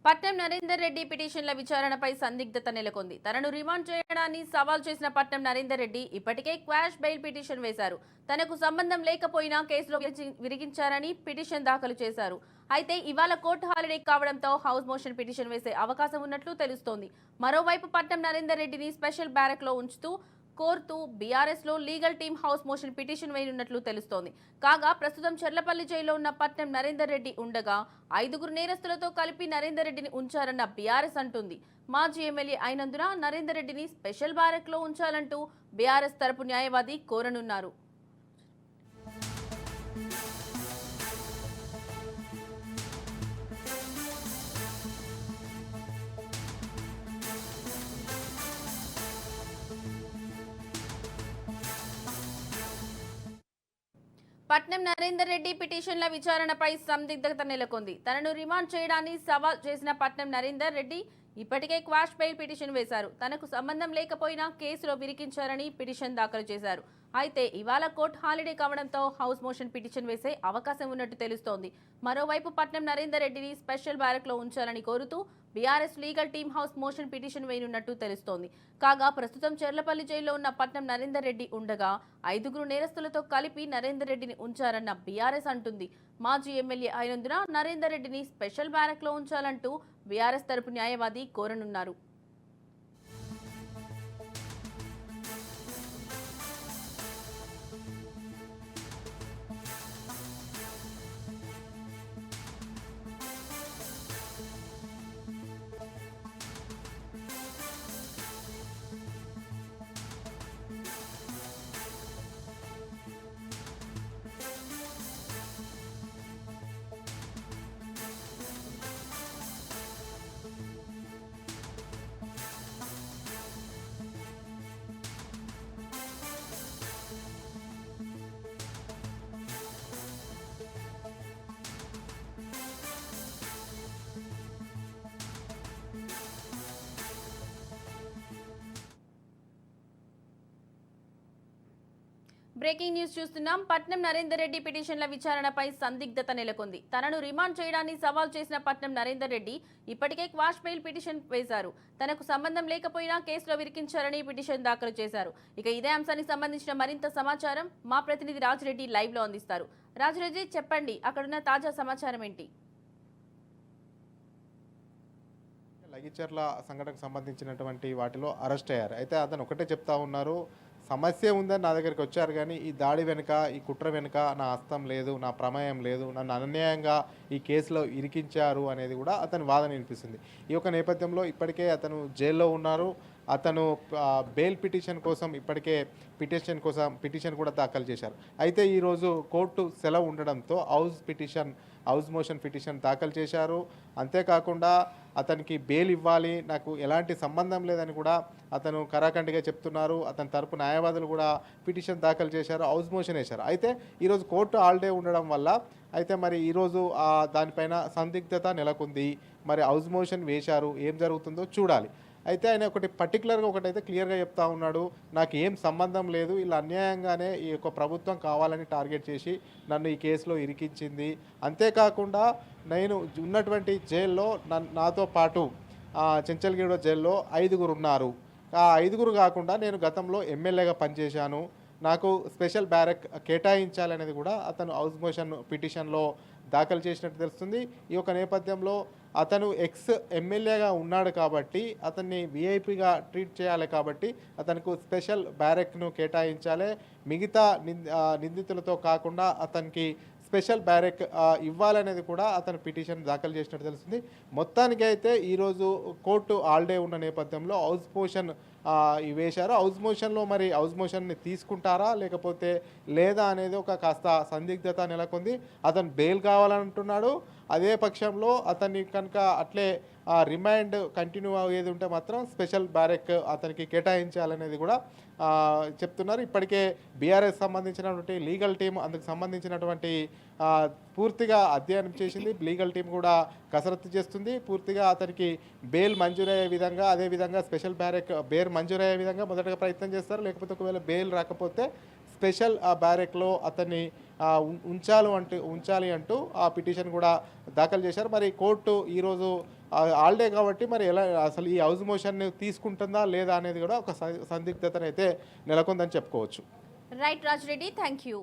పట్నం నరేందర్ రెడ్డి పిటిషన్ల విచారణపై సందిగ్ధత నెలకొంది. తనను రిమాండ్ చేయడాన్ని సవాల్ చేసిన పట్నం నరేందర్ రెడ్డి ఇప్పటికే క్వాష్ బెయిల్ పిటిషన్ వేశారు. తనకు సంబంధం లేకపోయినా కేసులో విరిగించారని పిటిషన్ దాఖలు చేశారు. అయితే ఇవాళ కోర్టు హాలిడే కావడంతో హౌస్ మోషన్ పిటిషన్ వేసే అవకాశం ఉన్నట్లు తెలుస్తోంది. మరోవైపు పట్నం నరేందర్ రెడ్డిని స్పెషల్ బ్యారక్ లో ఉంచుతూ కోర్టు బీఆర్ఎస్ లో legal team house motion petition వేయనున్నట్లు తెలుస్తోంది. కాగా ప్రస్తుతం చెర్లపల్లి జైల్లో ఉన్న పట్నం నరేందర్ రెడ్డి ఉండగా 5గురు నేరస్తులతో కలిపి నరేందర్ రెడ్డిని ఉంచారన్న బీఆర్ఎస్ అంటుంది. మాజీ ఎమ్మెల్యే అయినందున నరేందర్ రెడ్డిని స్పెషల్ బ్యారక్ లో ఉంచాలంటూ బీఆర్ఎస్ తరపు న్యాయవాది కోరనున్నారు. పట్నం నరేందర్ రెడ్డి పిటిషన్ల విచారణపై సందిగ్ధత నెలకొంది. తనను రిమాండ్ చేయడాన్ని సవాల్ చేసిన పట్నం నరేందర్ రెడ్డి ఇప్పటికే క్వాష్ బెయిల్ పిటిషన్ వేశారు. తనకు సంబంధం లేకపోయినా కేసులో విరికించారని పిటిషన్ దాఖలు చేశారు. అయితే ఇవాళ కోర్టు హాలిడే కావడంతో హౌస్ మోషన్ పిటిషన్ వేసే అవకాశం ఉన్నట్టు తెలుస్తోంది. మరోవైపు పట్నం నరేందర్ రెడ్డిని స్పెషల్ బ్యారక్ లో ఉంచాలని కోరుతూ BRS legal team house motion petition వేయనున్నట్టు తెలుస్తోంది. కాగా ప్రస్తుతం చెర్లపల్లి జైల్లో ఉన్న పట్నం నరేందర్ రెడ్డి ఉండగా 5గురు నేరస్తులతో కలిపి నరేందర్ రెడ్డిని ఉంచారన్న బీఆర్ఎస్ అంటుంది. మాజీ ఎమ్మెల్యే అయినందున నరేందర్ రెడ్డిని స్పెషల్ బ్యారక్ లో ఉంచాలంటూ బీఆర్ఎస్ తరపు న్యాయవాది కోరనున్నారు. బ్రేకింగ్ న్యూస్ చూస్తున్నాం. పట్నం నరేందర్ రెడ్డి పిటిషన్ల విచారణపై సందిగ్ధత నెలకొంది. తనను రిమాండ్ చేయడాన్ని సవాల్ చేసిన పట్నం నరేందర్ రెడ్డి ఇప్పటికే క్వాష్ బెయిల్ పిటిషన్ వేశారు. తనకు సంబంధం లేకపోయినా కేసులో విరికించారని పిటిషన్ దాఖలు చేశారు. ఇక ఇదే అంశానికి సంబంధించిన మరింత సమాచారం మా ప్రతినిధి రాజురెడ్డి లైవ్ లో అందిస్తారు. రాజురెడ్డి, చెప్పండి, అక్కడున్న తాజా సమాచారం ఏంటి? లగిచర్ల సంఘటనకు సంబంధించినటువంటి వాటిలో అరెస్ట్ అయ్యారు. అయితే అతను ఒకటే చెప్తా ఉన్నారు, సమస్య ఉందని నా దగ్గరికి వచ్చారు, కానీ ఈ దాడి వెనుక, ఈ కుట్ర వెనుక నా హస్తం లేదు, నా ప్రమేయం లేదు, నన్ను అన్యాయంగా ఈ కేసులో ఇరికించారు అనేది కూడా అతని వాదన వినిపిస్తుంది. ఈ యొక్క నేపథ్యంలో ఇప్పటికే అతను జైల్లో ఉన్నారు. అతను బెయిల్ పిటిషన్ కోసం ఇప్పటికే పిటిషన్ కూడా దాఖలు చేశారు. అయితే ఈరోజు కోర్టు సెలవు ఉండడంతో హౌస్ మోషన్ పిటిషన్ దాఖలు చేశారు. అంతేకాకుండా అతనికి బెయిల్ ఇవ్వాలి, నాకు ఎలాంటి సంబంధం లేదని కూడా అతను కరాఖండిగా చెప్తున్నారు. అతని తరపు న్యాయవాదులు కూడా పిటిషన్ దాఖలు చేశారు, హౌస్ మోషన్ వేశారు. అయితే ఈరోజు కోర్టు హాలిడే ఉండడం వల్ల అయితే మరి ఈరోజు దానిపైన సందిగ్ధత నెలకొంది. మరి హౌస్ మోషన్ వేశారు, ఏం జరుగుతుందో చూడాలి. అయితే ఆయన పర్టికులర్గా ఒకటైతే క్లియర్గా చెప్తా ఉన్నాడు, నాకు ఏం సంబంధం లేదు, ఇలా అన్యాయంగానే ఈ యొక్క ప్రభుత్వం కావాలని టార్గెట్ చేసి నన్ను ఈ కేసులో ఇరికించింది. అంతేకాకుండా నేను ఉన్నటువంటి జైల్లో నాతో పాటు చెంచల్గూడ జైల్లో 5గురు ఉన్నారు. ఆ 5గురు కాకుండా నేను గతంలో ఎమ్మెల్యేగా పనిచేశాను, నాకు స్పెషల్ బ్యారక్ కేటాయించాలనేది కూడా అతను హౌస్ మోషన్ పిటిషన్లో దాఖలు చేసినట్టు తెలుస్తుంది. ఈ యొక్క నేపథ్యంలో అతను ఎక్స్ ఎమ్మెల్యేగా ఉన్నాడు కాబట్టి అతన్ని విఐపిగా ట్రీట్ చేయాలి, కాబట్టి అతనికి స్పెషల్ బ్యారెక్ను కేటాయించాలి, మిగతా నిందితులతో కాకుండా అతనికి స్పెషల్ బ్యారెక్ ఇవ్వాలనేది కూడా అతను పిటిషన్ దాఖలు చేసినట్టు తెలుస్తుంది. మొత్తానికి అయితే ఈరోజు కోర్టు హాలిడే ఉన్న నేపథ్యంలో హౌస్ మోషన్ వేశారు. హౌస్ మోషన్లో మరి హౌస్ మోషన్ని తీసుకుంటారా లేకపోతే లేదా అనేది ఒక కాస్త సందిగ్ధత నెలకొంది. అతను బెయిల్ కావాలంటున్నాడు. అదే పక్షంలో అతన్ని కనుక అట్లే రిమైండ్ కంటిన్యూ అయ్యేది ఉంటే మాత్రం స్పెషల్ బ్యారెక్ అతనికి కేటాయించాలనేది కూడా చెప్తున్నారు. ఇప్పటికే బీఆర్ఎస్ సంబంధించినటువంటి లీగల్ టీం అందుకు సంబంధించినటువంటి పూర్తిగా అధ్యయనం చేసింది. లీగల్ టీం కూడా కసరత్తు చేస్తుంది. పూర్తిగా అతనికి బెయిల్ మంజూరయ్యే విధంగా, అదేవిధంగా స్పెషల్ బెయిల్ మంజూరయ్యే విధంగా మొదటగా ప్రయత్నం చేస్తారు. లేకపోతే ఒకవేళ బెయిల్ రాకపోతే స్పెషల్ బ్యారెక్లో అతన్ని ఉంచాలి అంటూ ఆ పిటిషన్ కూడా దాఖలు చేశారు. మరి కోర్టు ఈరోజు హాలిడే కాబట్టి మరి ఎలా అసలు ఈ హౌస్ మోషన్ని తీసుకుంటుందా లేదా అనేది కూడా ఒక సందిగ్ధతనైతే నెలకొందని చెప్పుకోవచ్చు. Right Raj Reddy, thank you.